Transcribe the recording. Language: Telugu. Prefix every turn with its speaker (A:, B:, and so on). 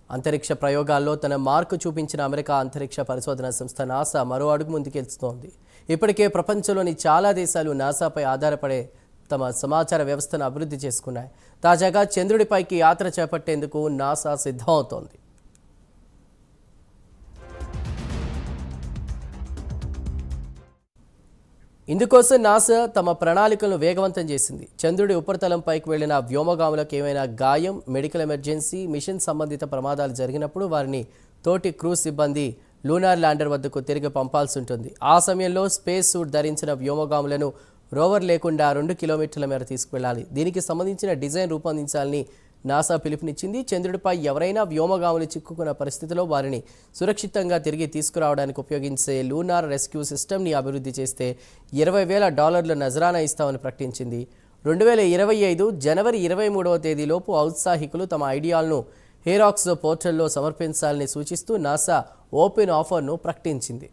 A: అంతరిక్ష ప్రయోగాల్లో తన మార్కు చూపించిన అమెరికా అంతరిక్ష పరిశోధన సంస్థ నాసా మరో అడుగు ముందుకెళ్తోంది. ఇప్పటికే ప్రపంచంలోని చాలా దేశాలు నాసాపై ఆధారపడే తమ సమాచార వ్యవస్థను అభివృద్ధి చేసుకున్నాయి. తాజాగా చంద్రుడిపైకి యాత్ర చేపట్టేందుకు నాసా సిద్ధమవుతోంది. ఇందుకోసం నాసా తమ ప్రణాళికలను వేగవంతం చేసింది. చంద్రుడి ఉపరితలంపైకి వెళ్లిన వ్యోమగాములకు ఏమైనా గాయం, మెడికల్ ఎమర్జెన్సీ, మిషన్ సంబంధిత ప్రమాదాలు జరిగినప్పుడు వారిని తోటి క్రూజ్ సిబ్బంది లూనార్ ల్యాండర్ వద్దకు తిరిగి పంపాల్సి ఉంటుంది. ఆ సమయంలో స్పేస్ సూట్ ధరించిన వ్యోమగాములను రోవర్ లేకుండా 2 కిలోమీటర్ల మేర తీసుకువెళ్లాలి. దీనికి సంబంధించిన డిజైన్ రూపొందించాలని నాసా పిలుపునిచ్చింది. చంద్రుడిపై ఎవరైనా వ్యోమగాములు చిక్కుకున్న పరిస్థితిలో వారిని సురక్షితంగా తిరిగి తీసుకురావడానికి ఉపయోగించే లూనార్ రెస్క్యూ సిస్టమ్ని అభివృద్ధి చేస్తే $20,000 నజరానా ఇస్తామని ప్రకటించింది. 2025 జనవరి 23వ తేదీలోపు ఔత్సాహికులు తమ ఐడియాలను హేరాక్స్ పోర్టల్లో సమర్పించాలని సూచిస్తూ నాసా ఓపెన్ ఆఫర్ను ప్రకటించింది.